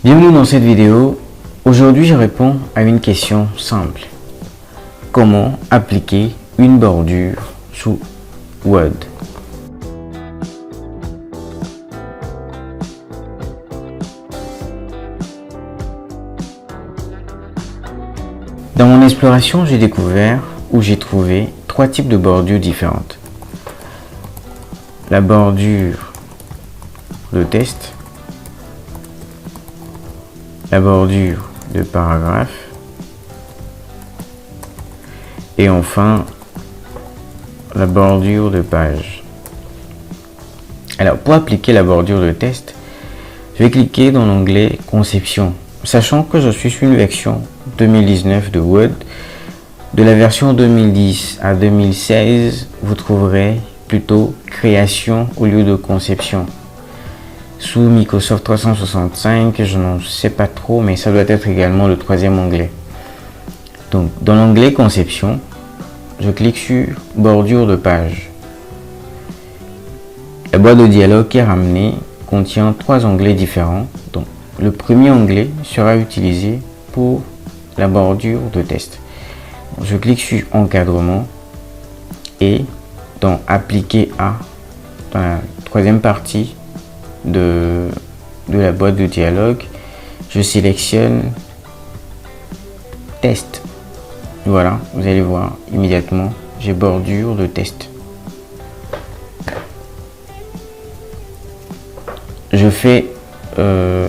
Bienvenue dans cette vidéo. Aujourd'hui, je réponds à une question simple. Comment appliquer une bordure sous Word? Dans mon exploration, j'ai découvert ou j'ai trouvé trois types de bordures différentes. La bordure de test, la bordure de paragraphe et enfin la bordure de page. Alors pour appliquer la bordure de test, je vais cliquer dans l'onglet Conception, sachant que je suis sur une version 2019 de Word. De la version 2010 à 2016, vous trouverez plutôt Création au lieu de Conception. Sous Microsoft 365, je n'en sais pas trop, mais ça doit être également le troisième onglet. Donc, dans l'onglet Conception, je clique sur Bordure de page. La boîte de dialogue qui est ramenée contient trois onglets différents. Donc, le premier onglet sera utilisé pour la bordure de test. Je clique sur Encadrement et dans Appliquer à, dans la troisième partie de la boîte de dialogue, je sélectionne Test. Voilà, vous allez voir immédiatement, j'ai bordure de test. Je fais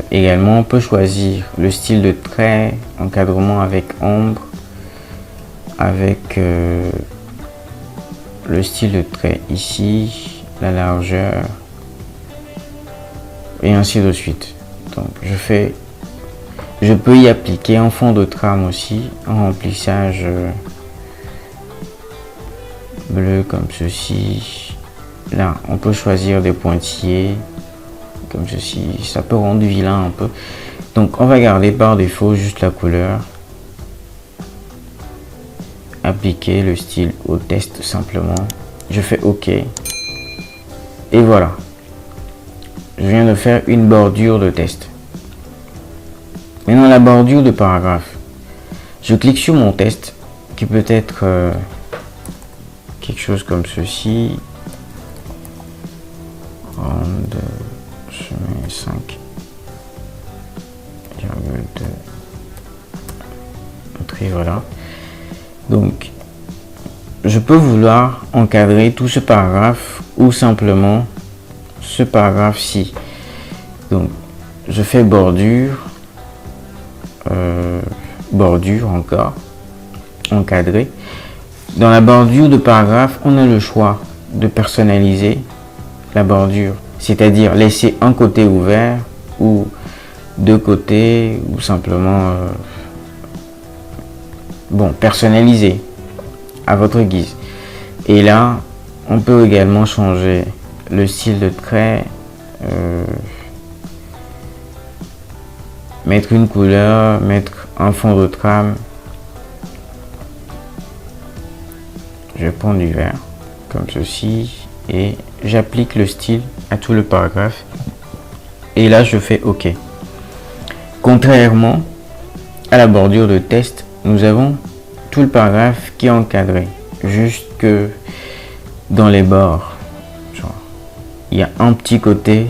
également, on peut choisir le style de trait, encadrement avec ombre, avec le style de trait ici, la largeur et ainsi de suite. Donc je peux y appliquer un fond de trame aussi, un remplissage bleu comme ceci. Là on peut choisir des pointillés comme ceci, ça peut rendre vilain un peu. Donc on va garder par défaut juste la couleur. Appliquer le style au test simplement. Je fais OK. Et voilà. Je viens de faire une bordure de test. Maintenant la bordure de paragraphe. Je clique sur mon test qui peut être quelque chose comme ceci. Je mets 5,2. Voilà. Donc, je peux vouloir encadrer tout ce paragraphe ou simplement ce paragraphe-ci. Donc, je fais bordure, bordure encore, encadrer. Dans la bordure de paragraphe, on a le choix de personnaliser la bordure, c'est-à-dire laisser un côté ouvert ou deux côtés ou simplement personnaliser à votre guise. Et là on peut également changer le style de trait, mettre une couleur, mettre un fond de trame. Je prends du vert comme ceci et j'applique le style à tout le paragraphe et là je fais OK. Contrairement à la bordure de test, nous avons tout le paragraphe qui est encadré jusque dans les bords. Genre, il y a un petit côté,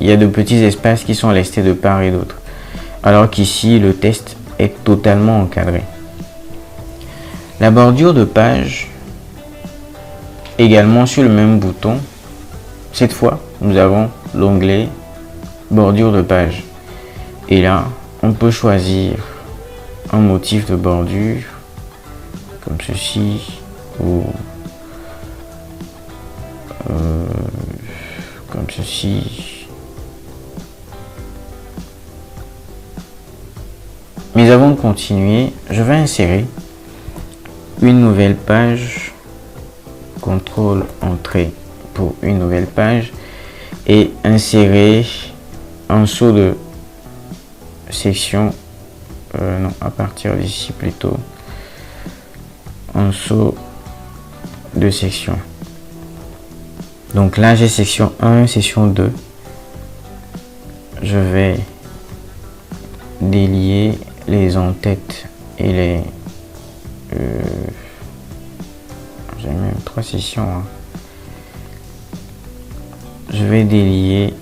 il y a de petits espaces qui sont restés de part et d'autre, alors qu'ici le test est totalement encadré. La bordure de page, également sur le même bouton, cette fois nous avons l'onglet bordure de page et là on peut choisir un motif de bordure comme ceci ou comme ceci. Mais avant de continuer, je vais insérer une nouvelle page, CTRL entrée pour une nouvelle page et insérer un saut de section. Non, à partir d'ici plutôt un saut de section. Donc là j'ai section 1, section 2. Je vais délier les en-têtes et les... j'ai même 3 sessions. Hein. Je vais délier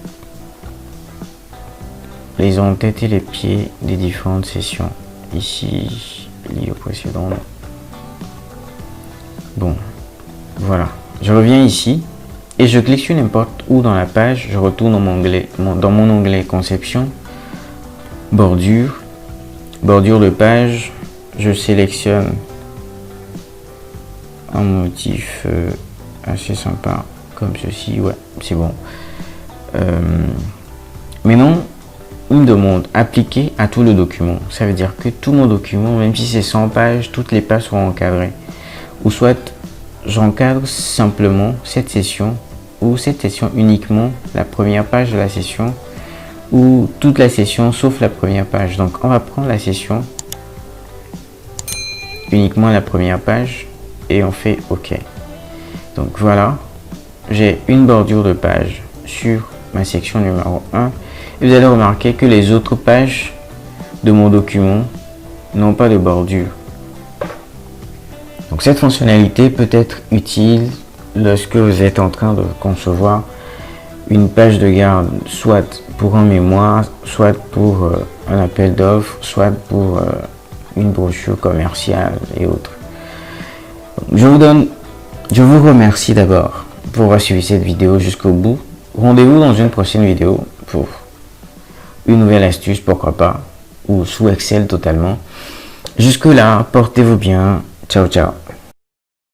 les en-têtes et les pieds des différentes sessions. Ici, lié au précédent. Bon, voilà. Je reviens ici et je clique sur n'importe où dans la page. Je retourne dans mon onglet conception, bordure, bordure de page. Je sélectionne un motif assez sympa comme ceci. Ouais, c'est bon. Maintenant, il me demande appliquer à tout le document. Ça veut dire que tout mon document, même si c'est 100 pages, toutes les pages seront encadrées. Ou soit j'encadre simplement cette session, ou cette session uniquement la première page de la session, ou toute la session sauf la première page. Donc on va prendre la session uniquement la première page et on fait OK. Donc voilà, j'ai une bordure de page sur ma section numéro 1 et vous allez remarquer que les autres pages de mon document n'ont pas de bordure. Donc cette fonctionnalité peut être utile lorsque vous êtes en train de concevoir une page de garde, soit pour un mémoire, soit pour un appel d'offres, soit pour une brochure commerciale et autres. Je vous remercie d'abord pour avoir suivi cette vidéo jusqu'au bout. Rendez-vous dans une prochaine vidéo pour une nouvelle astuce, pourquoi pas, ou sous Excel totalement. Jusque là, portez-vous bien. Ciao, ciao.